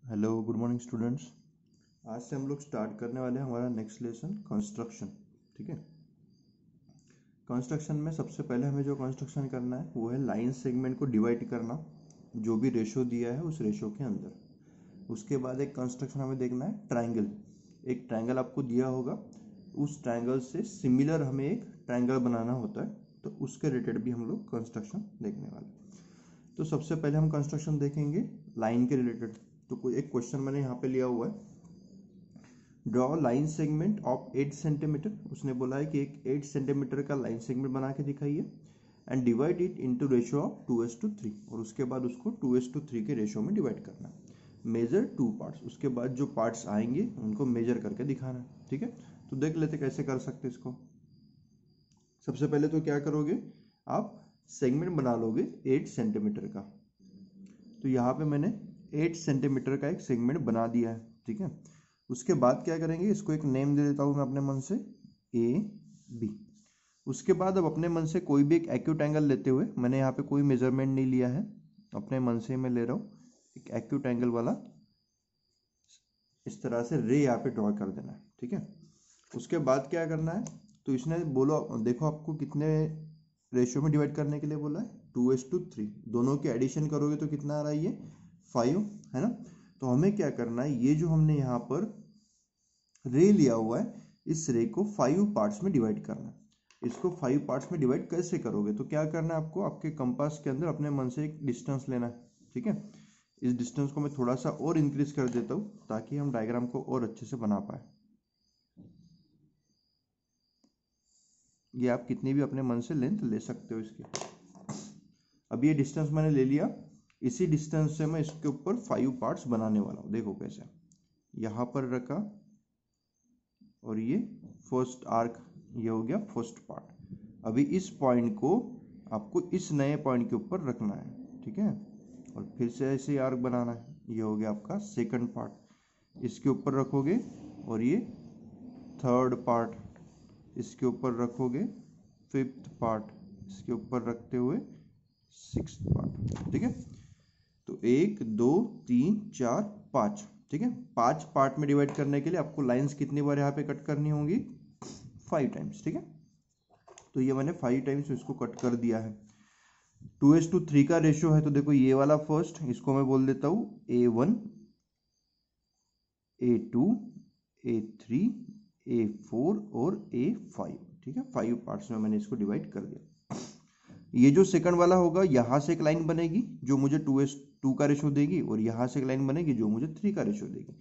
Hello good morning students. आज से हम लोग स्टार्ट करने वाले हैं हमारा नेक्स्ट लेसन कंस्ट्रक्शन। ठीक है, कंस्ट्रक्शन में सबसे पहले हमें जो कंस्ट्रक्शन करना है वो है लाइन सेगमेंट को डिवाइड करना, जो भी रेशो दिया है उस रेशो के अंदर। उसके बाद एक कंस्ट्रक्शन हमें देखना है ट्रायंगल। एक ट्रायंगल आपको दिया होगा, उस ट्रायंगल से सिमिलर हमें एक ट्रायंगल बनाना होता है, तो उसके रिलेटेड भी हम लोग कंस्ट्रक्शन देखने वाले हैं। तो सबसे पहले हम कंस्ट्रक्शन देखेंगे लाइन के रिलेटेड। तो कोई एक क्वेश्चन मैंने यहाँ पे लिया हुआ है, draw line segment of 8 centimetre. उसने बोला है कि एक 8 सेंटीमीटर का लाइन सेगमेंट बना के दिखाइए and divide it into ratio of 2:3, और उसके बाद उसको 2:3 के रेशियो में डिवाइड करना है। मेजर 2 पार्ट्स, उसके बाद जो पार्ट्स आएंगे उनको मेजर करके दिखाना है। ठीक है, तो देख लेते कैसे कर सकते इसको। सबसे पहले तो क्या करोगे, आप सेगमेंट बना लोगे 8 सेंटीमीटर का। तो यहाँ पे मैंने 8 सेंटीमीटर का एक सेगमेंट बना दिया है। ठीक है, उसके बाद क्या करेंगे, इसको एक नेम दे देता हूँ मैं अपने मन से, ए बी। उसके बाद अब अपने मन से कोई भी एक एक्यूट एंगल लेते हुए, मैंने यहाँ पे कोई मेजरमेंट नहीं लिया है, अपने मन से मैं ले रहा हूँ एक एक्यूट एंगल वाला, इस तरह से रे यहाँ पे ड्रॉ कर देना है। ठीक है, उसके बाद क्या करना है, तो इसने बोलो देखो आपको कितने रेशियो में डिवाइड करने के लिए बोला है, 2:3। दोनों के एडिशन करोगे तो कितना आ रहा है, ये 5 है ना। तो हमें क्या करना है, ये जो हमने यहाँ पर रे लिया हुआ है, इस रे को 5 पार्ट्स में डिवाइड करना है। इसको 5 पार्ट्स में डिवाइड कैसे करोगे, तो क्या करना है आपको, आपके कंपास के अंदर अपने मन से एक डिस्टेंस लेना है। ठीक है, इस डिस्टेंस को मैं थोड़ा सा और इंक्रीज कर देता हूँ ताकि हम डायग्राम को और अच्छे से बना पाए। ये आप कितनी भी अपने मन से लेंथ ले सकते हो इसकी। अब ये डिस्टेंस मैंने ले लिया, इसी डिस्टेंस से मैं इसके ऊपर 5 पार्ट्स बनाने वाला हूँ। देखो कैसे, यहाँ पर रखा और ये फर्स्ट आर्क, ये हो गया फर्स्ट पार्ट। अभी इस पॉइंट को आपको इस नए पॉइंट के ऊपर रखना है। ठीक है, और फिर से ऐसे आर्क बनाना है। ये हो गया आपका सेकंड पार्ट, इसके ऊपर रखोगे, और ये थर्ड पार्ट, इसके ऊपर रखोगे फिफ्थ पार्ट, इसके ऊपर रखते हुए सिक्स्थ पार्ट। ठीक है, तो 1 2 3 4 5। ठीक है, 5 पार्ट में डिवाइड करने के लिए आपको लाइंस कितनी बार यहाँ पे कट करनी होंगी, 5 टाइम्स। ठीक है, तो ये मैंने 5 टाइम्स इसको कट कर दिया है। 2:3 का रेशियो है, तो देखो ये वाला फर्स्ट, इसको मैं बोल देता हूँ A1, A2, A3, A4 और A5। ठीक है, 5 पार्ट्स में मैंने इसको डिवाइड कर दिया। ये जो सेकंड वाला होगा, यहाँ से एक लाइन बनेगी जो मुझे 2:2 का रेशियो देगी, और यहाँ से एक लाइन बनेगी जो मुझे 3 का रेशियो देगी।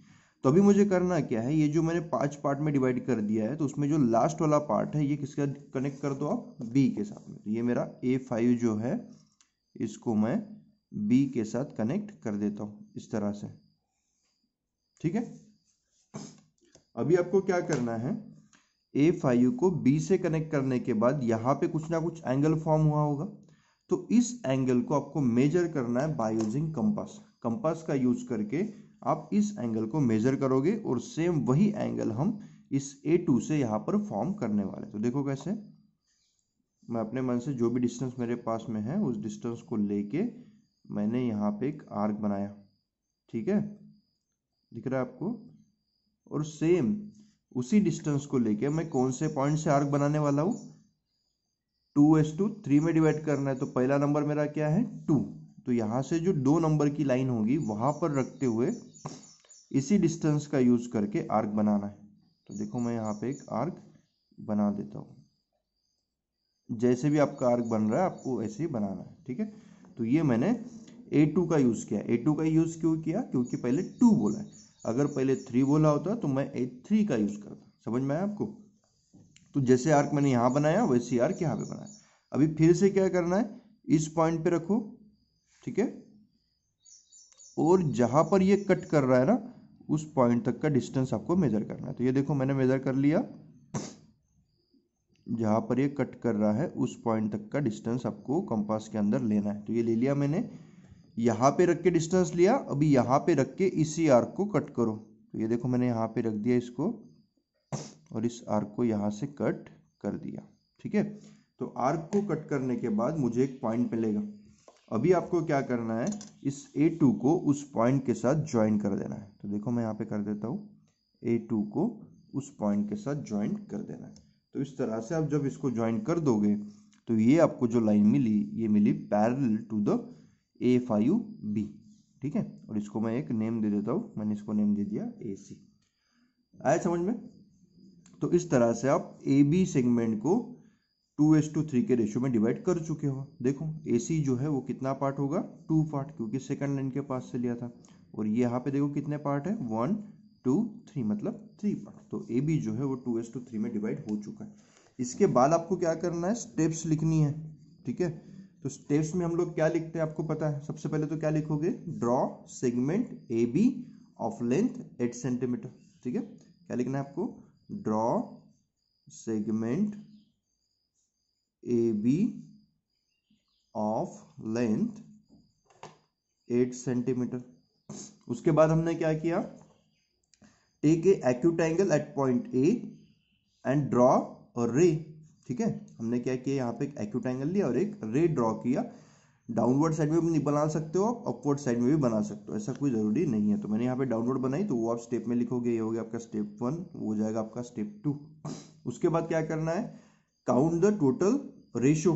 तो अभी मुझे करना क्या है, ये जो मैंने 5 पार्ट में डिवाइड कर दिया है, तो उसमें जो लास्ट वाला पार्ट है ये किसका कनेक्ट कर दो आप, बी के साथ में। तो ये मेरा A5 जो है, इसको मैं बी के साथ कनेक्ट कर देता हूँ इस तरह से। ठीक है, अभी आपको क्या करना है, A5 को B से कनेक्ट करने के बाद यहाँ पे कुछ ना कुछ एंगल फॉर्म हुआ होगा, तो इस एंगल को आपको मेजर करना है बाय यूजिंग कंपास। कंपास का यूज करके आप इस एंगल को मेजर करोगे, और सेम वही एंगल हम इस A2 से यहाँ पर फॉर्म करने वाले। तो देखो कैसे, मैं अपने मन से जो भी डिस्टेंस मेरे पास में है उस डिस्टेंस को लेके मैंने यहाँ पे एक आर्क बनाया। ठीक है, दिख रहा है आपको, और सेम उसी डिस्टेंस को लेके मैं कौन से पॉइंट से आर्क बनाने वाला हूँ, 2:3 में डिवाइड करना है। तो पहला नंबर मेरा क्या है, 2। तो यहाँ से जो 2 नंबर की लाइन होगी वहां पर रखते हुए इसी डिस्टेंस का यूज करके आर्क बनाना है। तो देखो मैं यहाँ पे एक आर्क बना देता हूँ, जैसे भी आपका आर्क बन रहा है आपको ऐसे ही बनाना है। ठीक है, तो ये मैंने A2 का यूज किया। A2 का यूज क्यों किया, क्योंकि पहले 2 बोला है, अगर पहले 3 बोला होता तो मैं A3 का यूज करता। समझ में आया आपको। तो जैसे आर्क मैंने यहाँ बनाया वैसे आर्क यहाँ पे बनाया। अभी फिर से क्या करना है, इस पॉइंट पे रखो। ठीक है, और जहां पर ये कट कर रहा है ना, उस पॉइंट तक का डिस्टेंस आपको मेजर करना है। तो ये देखो मैंने मेजर कर लिया, जहां पर ये कट कर रहा है उस पॉइंट तक का डिस्टेंस आपको कंपास के अंदर लेना है। तो ये ले लिया मैंने, यहाँ पे रख के डिस्टेंस लिया। अभी यहाँ पे रख के इसी आर्क को कट करो। तो ये देखो मैंने यहाँ पे रख दिया इसको, और इस आर्क को यहाँ से कट कर दिया। ठीक है, तो आर्क को कट करने के बाद मुझे एक पॉइंट मिलेगा। अभी आपको क्या करना है, इस A2 को उस पॉइंट के साथ ज्वाइन कर देना है। तो देखो मैं यहाँ पे कर देता हूँ, A2 को उस पॉइंट के साथ ज्वाइन कर देना है। तो इस तरह से आप जब इसको ज्वाइन कर दोगे तो ये आपको जो लाइन मिली, ये मिली पैरेलल टू द A5B, ठीक है। और इसको मैं एक नेम दे देता हूँ, मैंने इसको नेम दे दिया AC। आया समझ में? तो इस तरह से आप AB सेगमेंट को 2:3 के रेशियो में डिवाइड कर चुके हो। देखो AC जो है वो कितना पार्ट होगा, 2 पार्ट, क्योंकि सेकंड लाइन के पास से लिया था। और ये यहाँ पे देखो कितने पार्ट है, 1 2 3, मतलब 3 पार्ट। तो AB जो है वो 2:3 में डिवाइड हो चुका है। इसके बाद आपको क्या करना है, स्टेप्स लिखनी है, ठीक है। तो स्टेप्स में हम लोग क्या लिखते हैं आपको पता है। सबसे पहले तो क्या लिखोगे, draw segment AB of length 8 centimetre, ठीक है। क्या लिखना है आपको, draw segment AB of length 8 centimetre. उसके बाद हमने क्या किया, take a acute angle at point A and draw a ray, ठीक है। हमने क्या किया, यहाँ पे एक एक्यूट एंगल लिया और एक रे ड्रॉ किया। डाउनवर्ड साइड में भी बना सकते हो आप, अपवर्ड साइड में भी बना सकते हो, ऐसा कोई जरूरी नहीं है। तो मैंने यहाँ पे डाउनवर्ड बनाई, तो वो आप स्टेप में लिखोगे, ये हो गया आपका स्टेप 1, वो हो जाएगा आपका स्टेप 2। उसके बाद क्या करना है, काउंट द टोटल रेशो।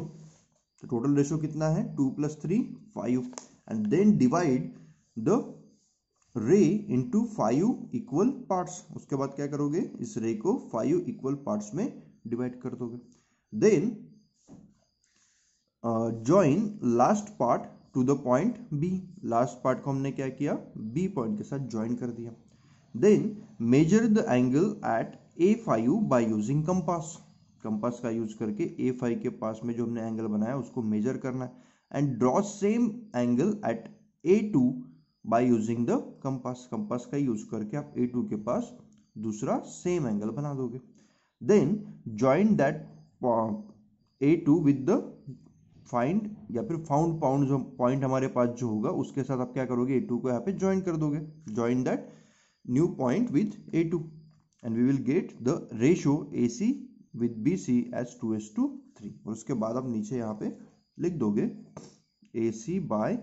तो टोटल रेशो कितना है, 2 + 3 5, and then divide the ray into 5 equal parts. उसके बाद क्या करोगे, इस रे को 5 इक्वल पार्ट्स में डिवाइड कर दोगे। Then join last part to the point B। Last part को हमने क्या किया, B पॉइंट के साथ ज्वाइन कर दिया। Then measure the angle at A5 by using compass. Compass का यूज करके A5 के पास में जो हमने एंगल बनाया उसको मेजर करना है। And draw same angle at A2 by using the compass. Compass का यूज करके आप A2 के पास दूसरा सेम एंगल बना दोगे। Then join that A2 with the find या फिर फाउंड पाउंड, जो पॉइंट हमारे पास जो होगा उसके साथ आप क्या करोगे, A2 को यहाँ पे ज्वाइन कर दोगे। Join that new point with A2 and we will get the ratio AC with BC as 2:3। और उसके बाद आप नीचे यहाँ पे लिख दोगे AC by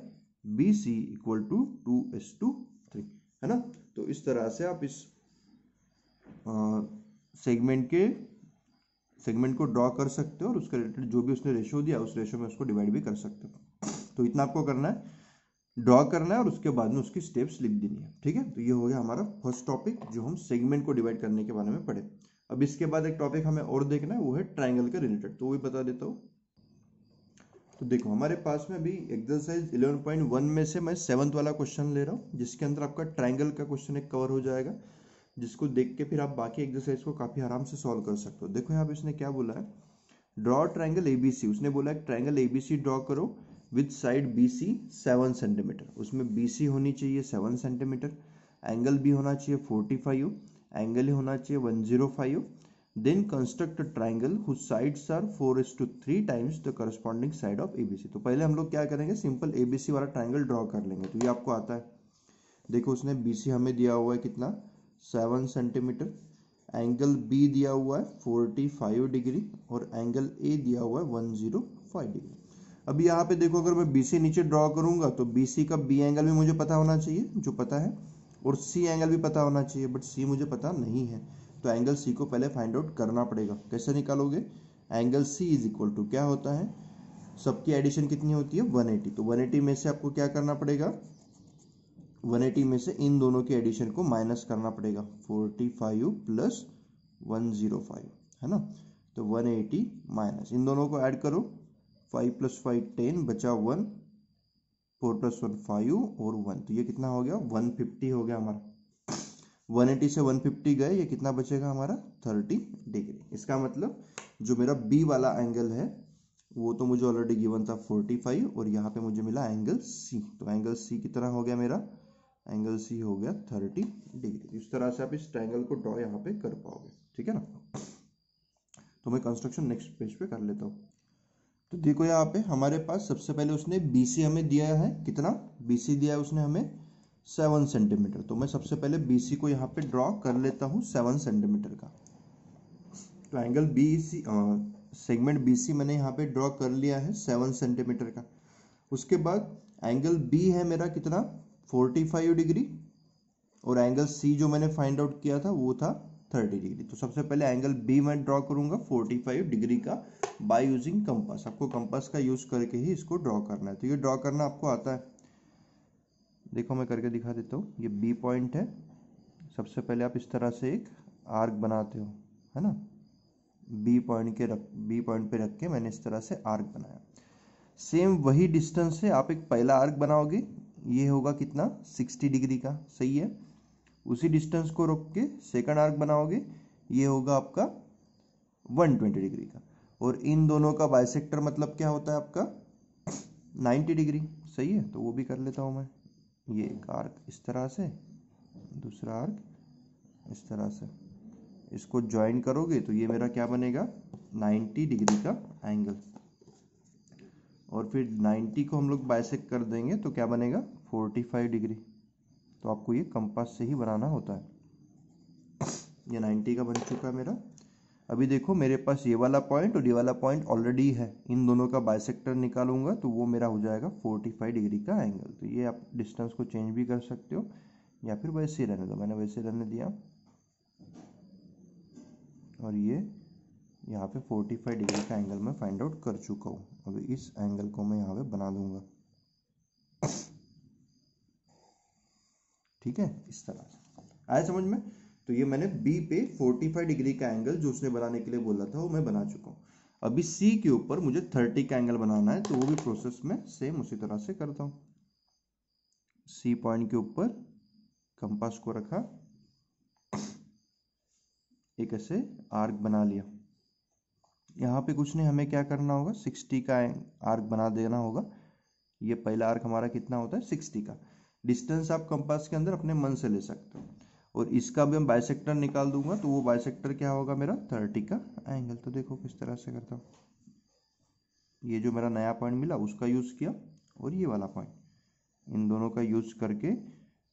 BC equal to 2:3, है ना। तो इस तरह से आप इस सेगमेंट को ड्रॉ कर सकते हो और उसके रिलेटेड जो भी उसने रेशियो दिया उस रेशियो में उसको डिवाइड भी कर सकते हो। तो इतना आपको करना है, ड्रॉ करना है और उसके बाद में उसकी स्टेप्स लिख देनी है, ठीक है। तो ये हो गया हमारा फर्स्ट टॉपिक जो हम सेगमेंट को डिवाइड करने के बारे में पढ़े। अब इसके बाद एक टॉपिक हमें और देखना है, वो है ट्राइंगल के रिलेटेड, तो वो भी बता देता हूँ। तो देखो हमारे पास में अभी एक्सरसाइज 11.1 में से मैं 7th वाला क्वेश्चन ले रहा हूँ, जिसके अंदर आपका ट्राइंगल का क्वेश्चन एक कवर हो जाएगा, जिसको देख के फिर आप बाकी एक्सरसाइज को काफी आराम से सॉल्व कर सकते हो। देखो यहाँ पे इसने क्या बोला है, ड्रॉ ट्राइंगल ABC। उसने बोला है ट्राइंगल ABC ड्रॉ करो विद साइड BC 7 सेंटीमीटर। उसमें BC होनी चाहिए 7 सेंटीमीटर, एंगल भी होना चाहिए 45, एंगल ही होना चाहिए 105। Then construct a triangle whose sides are 4:3 times the corresponding side of ABC। तो पहले हम लोग क्या करेंगे, सिंपल ABC वाला ट्राइंगल ड्रॉ कर लेंगे। तो ये आपको आता है, देखो उसने BC हमें दिया हुआ है कितना, 7 सेंटीमीटर, एंगल B दिया हुआ है 45 डिग्री और एंगल A दिया हुआ है 105 डिग्री। अब यहाँ पे देखो अगर मैं BC नीचे ड्रॉ करूंगा तो BC का B एंगल भी मुझे पता होना चाहिए, जो पता है, और C एंगल भी पता होना चाहिए, बट C मुझे पता नहीं है। तो एंगल C को पहले फाइंड आउट करना पड़ेगा। कैसे निकालोगे, angle C is equal to क्या होता है, सबकी एडिशन कितनी होती है, 180। तो 180 में से आपको क्या करना पड़ेगा, 180 में से इन दोनों के एडिशन को माइनस करना पड़ेगा, 45 प्लस 105, है ना। तो 180 माइनस, इन दोनों को ऐड करो, 5 + 5 10, बचा 1, 4 + 1 5 और 1, तो ये कितना हो गया, 150 हो गया हमारा। 180 से 150 गए, ये कितना बचेगा हमारा, 30 डिग्री। इसका मतलब जो मेरा B वाला एंगल है वो तो मुझे ऑलरेडी गिवन था 45, और यहाँ पे मुझे मिला एंगल C। तो एंगल C कितना हो गया मेरा, एंगल C हो गया 30 डिग्री। इस तरह से आप इस ट्राइंगल को ड्रॉ यहाँ पे कर पाओगे, ठीक है ना। तो मैं कंस्ट्रक्शन नेक्स्ट पेज पे कर लेता हूँ। तो देखो यहाँ पे हमारे पास सबसे पहले उसने BC हमें दिया है कितना, BC दिया है उसने हमें 7 सेंटीमीटर। तो मैं सबसे पहले BC को यहाँ पे ड्रॉ कर लेता हूँ 7 सेंटीमीटर का। तो एंगल BC सेगमेंट BC मैंने यहाँ पे ड्रॉ कर लिया है 7 सेंटीमीटर का। उसके बाद एंगल बी है मेरा कितना 45 डिग्री, और एंगल सी जो मैंने फाइंड आउट किया था वो था 30 डिग्री। तो सबसे पहले एंगल बी मैं ड्रॉ करूंगा 45 डिग्री का बाय यूजिंग कंपास। आपको कंपास का यूज करके ही इसको ड्रॉ करना है। तो ये ड्रॉ करना आपको आता है, देखो मैं करके दिखा देता हूँ। ये बी पॉइंट है, सबसे पहले आप इस तरह से एक आर्क बनाते हो, है ना। बी पॉइंट पे रख के मैंने इस तरह से आर्क बनाया। सेम वही डिस्टेंस से आप एक पहला आर्क बनाओगे, ये होगा कितना 60 डिग्री का, सही है। उसी डिस्टेंस को रोक के सेकंड आर्क बनाओगे, ये होगा आपका 120 डिग्री का। और इन दोनों का बाइसेक्टर मतलब क्या होता है आपका 90 डिग्री, सही है। तो वो भी कर लेता हूँ मैं। ये एक आर्क इस तरह से, दूसरा आर्क इस तरह से, इसको ज्वाइन करोगे तो ये मेरा क्या बनेगा 90 डिग्री का एंगल। और फिर 90 को हम लोग बाइसेक्ट कर देंगे तो क्या बनेगा 45 डिग्री। तो आपको ये कंपास से ही बनाना होता है। ये 90 का बन चुका है मेरा। अभी देखो मेरे पास ये वाला पॉइंट और ये वाला पॉइंट ऑलरेडी है, इन दोनों का बाइसेक्टर निकालूंगा तो वो मेरा हो जाएगा 45 डिग्री का एंगल। तो ये आप डिस्टेंस को चेंज भी कर सकते हो या फिर वैसे ही रहने दो, मैंने वैसे रहने दिया। और ये यहाँ पे 45 डिग्री का एंगल मैं फाइंड आउट कर चुका हूँ। अभी इस एंगल को मैं यहाँ पे बना दूंगा, ठीक है, इस तरह से। आया समझ में। तो ये मैंने बी पे 45 डिग्री का एंगल जो उसने बनाने के लिए बोला था वो मैं बना चुका हूँ। अभी सी के ऊपर मुझे 30 का एंगल बनाना है, तो वो भी प्रोसेस में सेम उसी तरह से करता हूँ। सी पॉइंट के ऊपर कंपास को रखा, एक ऐसे आर्क बना लिया। यहाँ पे कुछ नहीं, हमें क्या करना होगा 60 का आर्क बना देना होगा। ये पहला आर्क हमारा कितना होता है 60 का। डिस्टेंस आप कंपास के अंदर अपने मन से ले सकते हो। और इसका भी हम बाइसेक्टर निकाल दूंगा तो वो बाइसेक्टर क्या होगा मेरा 30 का एंगल। तो देखो किस तरह से करता हूँ। ये जो मेरा नया पॉइंट मिला उसका यूज़ किया, और ये वाला पॉइंट, इन दोनों का यूज़ करके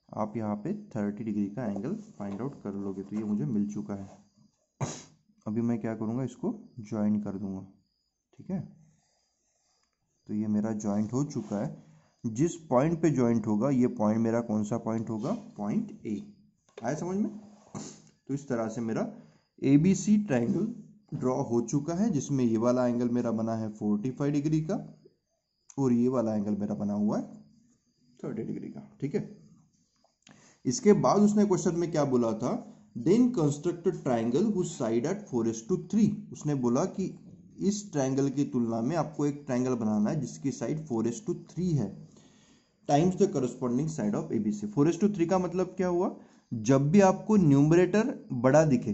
आप यहाँ पे 30 डिग्री का एंगल फाइंड आउट कर लोगे। तो ये मुझे मिल चुका है। अभी मैं क्या करूँगा, इसको ज्वाइन कर दूंगा, ठीक है। तो ये मेरा ज्वाइंट हो चुका है। जिस पॉइंट पे ज्वाइंट होगा, ये पॉइंट मेरा कौन सा पॉइंट होगा, पॉइंट ए। आया समझ में। तो इस तरह से मेरा ABC ट्रायंगल ड्रॉ हो चुका है, जिसमें ये वाला एंगल मेरा बना है 45 डिग्री का और ये वाला एंगल मेरा बना हुआ है 30 डिग्री का, ठीक है। इसके बाद उसने क्वेश्चन में क्या बोला था, then construct triangle whose side at 4:3। उसने बोला कि इस ट्रायंगल की तुलना में आपको एक ट्रायंगल बनाना है जिसकी साइड 4:3 है, times the corresponding side of ABC। 4:3 का मतलब क्या हुआ, जब भी आपको न्यूमरेटर बड़ा दिखे,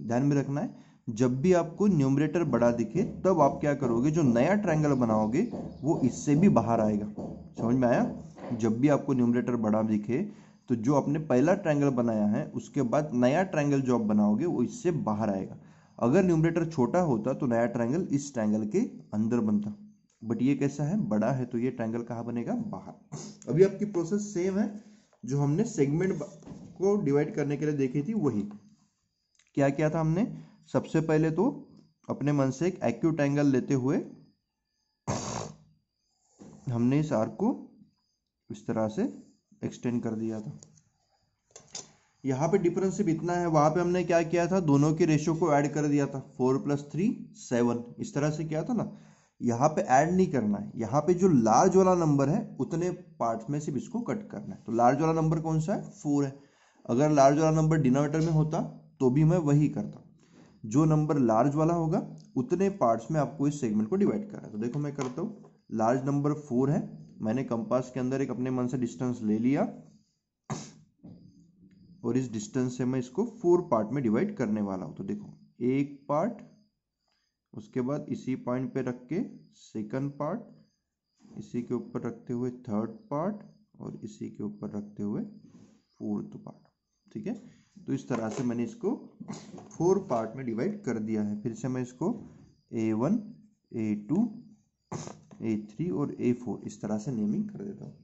ध्यान में रखना है, जब भी आपको न्यूमरेटर बड़ा दिखे तब आप क्या करोगे, जो नया ट्रायंगल बनाओगे वो इससे भी बाहर आएगा। समझ में आया। जब भी आपको न्यूमरेटर बड़ा दिखे तो जो आपने पहला ट्रायंगल बनाया है उसके बाद नया ट्रायंगल जो आप बनाओगे वो इससे बाहर आएगा। अगर न्यूमरेटर छोटा होता तो नया ट्रायंगल इस ट्रायंगल के अंदर बनता, बट ये कैसा है, बड़ा है, तो ये ट्रायंगल कहाँ बनेगा, बाहर। अभी आपकी प्रोसेस सेम है जो हमने सेगमेंट को डिवाइड करने के लिए देखी थी। वही क्या किया था हमने, सबसे पहले तो अपने मन से एक एक्यूट एंगल लेते हुए हमने इस आर्क को इस तरह से एक्सटेंड कर दिया था। यहाँ पे डिफरेंस सिर्फ इतना है, वहां पे हमने क्या किया था, दोनों के रेशियो को ऐड कर दिया था, 4 + 3 7, इस तरह से किया था ना। यहाँ पे ऐड नहीं करना है, यहाँ पे जो लार्ज वाला नंबर है उतने पार्ट्स में सिर्फ इसको कट करना है। तो लार्ज वाला नंबर कौन सा है, 4 है। अगर लार्ज वाला नंबर डिनोमिनेटर में होता तो भी मैं वही करता। जो नंबर लार्ज वाला होगा उतने पार्ट्स में आपको इस सेगमेंट को डिवाइड करना है। तो देखो मैं करता हूँ, लार्ज नंबर 4 है, मैंने कंपास के अंदर एक अपने मन से डिस्टेंस ले लिया और इस डिस्टेंस से मैं इसको 4 पार्ट में डिवाइड करने वाला हूँ। तो देखो एक पार्ट, उसके बाद इसी पॉइंट पे रख के सेकंड पार्ट, इसी के ऊपर रखते हुए थर्ड पार्ट और इसी के ऊपर रखते हुए फोर्थ पार्ट, ठीक है। तो इस तरह से मैंने इसको 4 पार्ट में डिवाइड कर दिया है। फिर से मैं इसको A1 A2 A3 और A4 इस तरह से नेमिंग कर देता हूँ।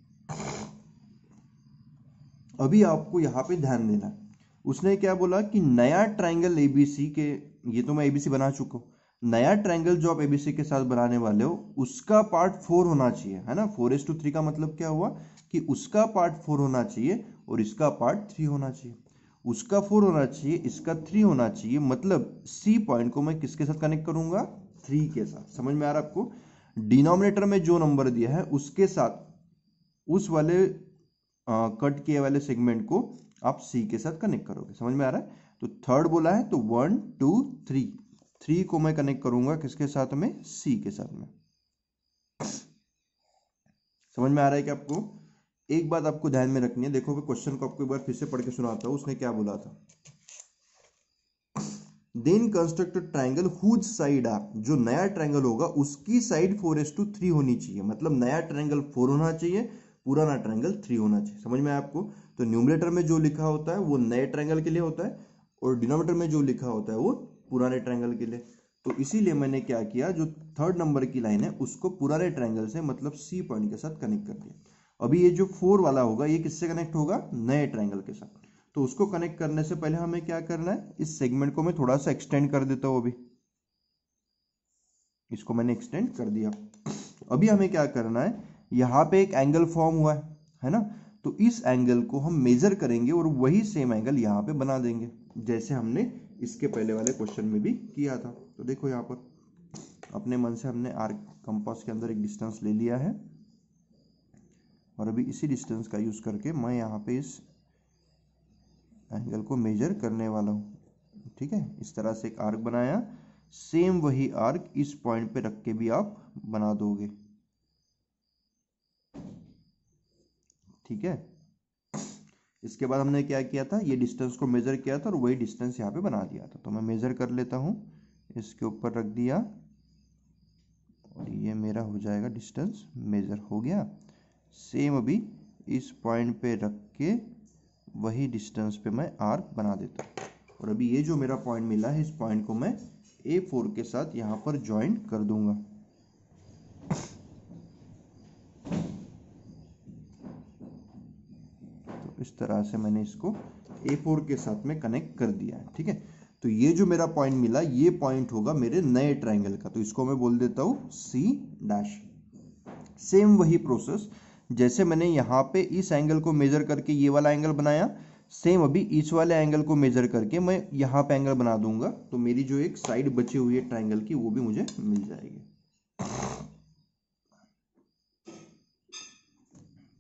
अभी आपको यहाँ पे ध्यान देना है, उसने क्या बोला कि नया ट्रायंगल ABC के, ये तो मैं ABC बना चुका हूँ, नया ट्रायंगल जो आप एबीसी के साथ बनाने वाले हो उसका पार्ट 4 होना चाहिए, है ना। 4:3 का मतलब क्या हुआ कि उसका पार्ट 4 होना चाहिए और इसका पार्ट 3 होना चाहिए। उसका 4 होना चाहिए, इसका 3 होना चाहिए, मतलब सी पॉइंट को मैं किसके साथ कनेक्ट करूंगा, 3 के साथ। समझ में आ रहा है आपको? डिनोमिनेटर में जो नंबर दिया है उसके साथ उस वाले कट किए वाले सेगमेंट को आप सी के साथ कनेक्ट करोगे। समझ में आ रहा है? तो थर्ड बोला है तो 1 2 3, 3 को मैं कनेक्ट करूंगा किसके साथ में, सी के साथ में। समझ में आ रहा है कि आपको? एक बात आपको ध्यान में रखनी है, देखो क्वेश्चन को आपको एक बार फिर से पढ़ के सुनाता हूं, उसने क्या बोला था। Then construct triangle whose side are, जो नया ट्रायंगल होगा उसकी साइड 4:3 होनी चाहिए, मतलब नया ट्रायंगल 4 होना चाहिए, पुराना ट्रायंगल 3 होना चाहिए। समझ में आया आपको? तो न्यूमरेटर में जो लिखा होता है वो नए ट्रायंगल के लिए होता है और डिनोमिनेटर में जो लिखा होता है वो पुराने ट्रायंगल के लिए। तो इसीलिए मैंने क्या किया, जो थर्ड नंबर की लाइन है उसको पुराने ट्रायंगल से मतलब सी पॉइंट के साथ कनेक्ट कर दिया। अभी ये जो 4 वाला होगा ये किससे कनेक्ट होगा, नए ट्रायंगल के साथ। तो उसको कनेक्ट करने से पहले हमें क्या करना है, इस सेगमेंट को मैं थोड़ा सा एक्सटेंड कर देता हूं। अभी इसको मैंने एक्सटेंड कर दिया। अभी हमें क्या करना है, यहाँ पे एक एंगल फॉर्म हुआ है ना, तो इस एंगल को हम मेजर करेंगे और वही सेम एंगल यहाँ पे बना देंगे, जैसे हमने इसके पहले वाले क्वेश्चन में भी किया था। तो देखो यहाँ पर अपने मन से हमने आर्क कंपास के अंदर एक डिस्टेंस ले लिया है और अभी इसी डिस्टेंस का यूज करके मैं यहाँ पे इस एंगल को मेजर करने वाला हूँ। ठीक है, इस तरह से एक आर्क बनाया, सेम वही आर्क इस पॉइंट पे रख के भी आप बना दोगे। ठीक है, इसके बाद हमने क्या किया था, ये डिस्टेंस को मेजर किया था और वही डिस्टेंस यहाँ पे बना दिया था। तो मैं मेजर कर लेता हूँ, इसके ऊपर रख दिया और ये मेरा हो जाएगा डिस्टेंस मेजर हो गया। सेम अभी इस पॉइंट पे रख के वही डिस्टेंस पे मैं आर्क बना देता हूँ और अभी ये जो मेरा पॉइंट मिला है इस पॉइंट को मैं A4 के साथ यहाँ पर ज्वाइन कर दूंगा। तो इस तरह से मैंने इसको A4 के साथ में कनेक्ट कर दिया है। ठीक है, तो ये जो मेरा पॉइंट मिला ये पॉइंट होगा मेरे नए ट्रायंगल का, तो इसको मैं बोल देता हूँ C'। सेम वही प्रोसेस जैसे मैंने यहाँ पे इस एंगल को मेजर करके ये वाला एंगल बनाया, सेम अभी इस वाले एंगल को मेजर करके मैं यहाँ पे एंगल बना दूंगा, तो मेरी जो एक साइड बची हुई है ट्रायंगल की वो भी मुझे मिल जाएगी।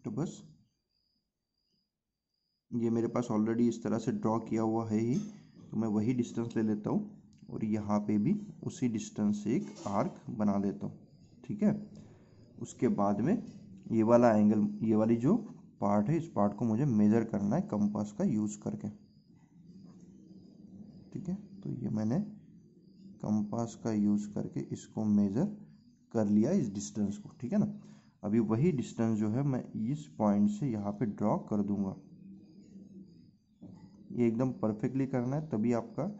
तो बस ये मेरे पास ऑलरेडी इस तरह से ड्रॉ किया हुआ है ही, तो मैं वही डिस्टेंस ले लेता हूँ और यहाँ पे भी उसी डिस्टेंस से एक आर्क बना देता हूँ। ठीक है, उसके बाद में ये वाला एंगल, ये वाली जो पार्ट है इस पार्ट को मुझे मेजर करना है कंपास का यूज करके। ठीक है, तो ये मैंने कंपास का यूज करके इसको मेजर कर लिया इस डिस्टेंस को। ठीक है ना, अभी वही डिस्टेंस जो है मैं इस पॉइंट से यहाँ पे ड्रॉ कर दूंगा। ये एकदम परफेक्टली करना है तभी आपका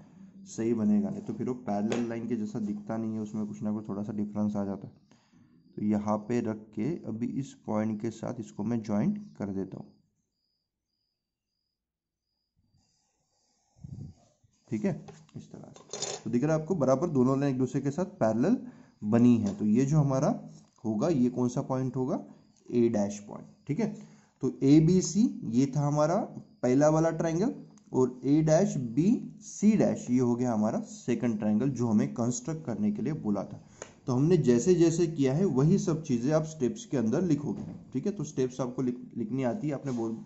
सही बनेगा, नहीं तो फिर वो पैरेलल लाइन के जैसा दिखता नहीं है, उसमें कुछ ना कुछ थोड़ा सा डिफरेंस आ जाता है। तो यहाँ पे रख के अभी इस पॉइंट के साथ इसको मैं ज्वाइंट कर देता हूँ। ठीक है, इस तरह से तो दिख रहा है आपको, बराबर दोनों लाइन एक दूसरे के साथ पैरेलल बनी है। तो ये जो हमारा होगा ये कौन सा पॉइंट होगा, A' पॉइंट। ठीक है, तो ABC ये था हमारा पहला वाला ट्राइंगल और A', B, C' ये हो गया हमारा सेकंड ट्राइंगल जो हमें कंस्ट्रक्ट करने के लिए बोला था। तो हमने जैसे जैसे किया है वही सब चीज़ें आप स्टेप्स के अंदर लिखोगे। ठीक है, तो स्टेप्स आपको लिखनी आती है, आपने बोल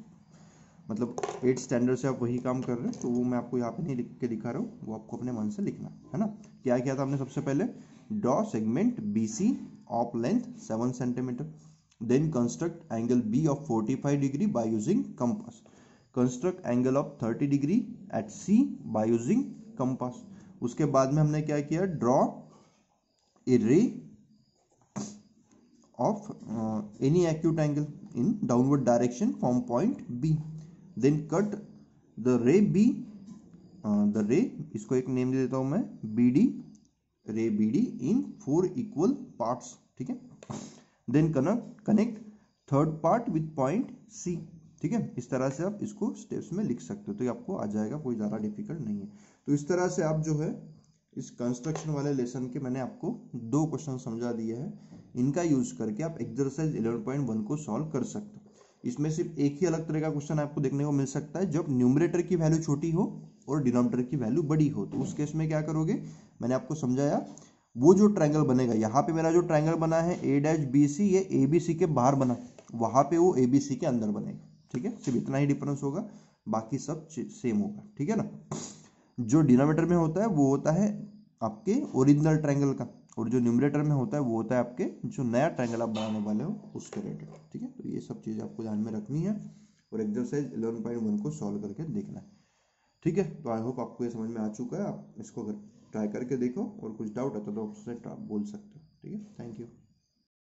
मतलब 8th स्टैंडर्ड से आप वही काम कर रहे हैं, तो वो मैं आपको यहाँ पे नहीं लिख के दिखा रहा हूँ, वो आपको अपने मन से लिखना है ना। क्या किया था हमने, सबसे पहले draw segment BC of length 7 centimetre, then construct angle B of 45 degree by using compass, construct angle of 30 degree at C by using compass. उसके बाद में हमने क्या किया, ड्रॉ ए रे of any acute angle in downward direction from point B, then cut the ray B, the ray इसको एक name दे देता हूं मैं BD, ray BD in 4 equal parts। ठीक है, then connect third part with point C। ठीक है, इस तरह से आप इसको स्टेप्स में लिख सकते हो, तो ये आपको आ जाएगा, कोई ज़्यादा डिफिकल्ट नहीं है। तो इस तरह से आप जो है इस कंस्ट्रक्शन वाले लेसन के मैंने आपको 2 क्वेश्चन समझा दिए हैं। इनका यूज करके आप एक्सरसाइज 11.1 को सॉल्व कर सकते हो। इसमें सिर्फ एक ही अलग तरह का क्वेश्चन आपको देखने को मिल सकता है, जब न्यूमरेटर की वैल्यू छोटी हो और डिनोमिनेटर की वैल्यू बड़ी हो। तो उस केस में क्या करोगे, मैंने आपको समझाया, वो जो ट्रायंगल बनेगा, यहाँ पे मेरा जो ट्रायंगल बना है A-BC, ये ABC के बाहर बना, वहां पे वो ABC के अंदर बनेगा। ठीक है, सिर्फ इतना ही डिफरेंस होगा, बाकी सब सेम होगा। ठीक है ना। जो डिनोमिनेटर में होता है वो होता है आपके ओरिजिनल ट्रायंगल का, और जो न्यूमरेटर में होता है वो होता है आपके जो नया ट्रायंगल आप बनाने वाले हो उसके रिलेटेड। ठीक है, तो ये सब चीज़ें आपको ध्यान में रखनी है और एक्सरसाइज 11.1 को सॉल्व करके देखना है। ठीक है, तो आई होप आपको ये समझ में आ चुका है। आप इसको अगर ट्राई करके देखो और कुछ डाउट है तो आप उससे बोल सकते हो। ठीक है, थैंक यू।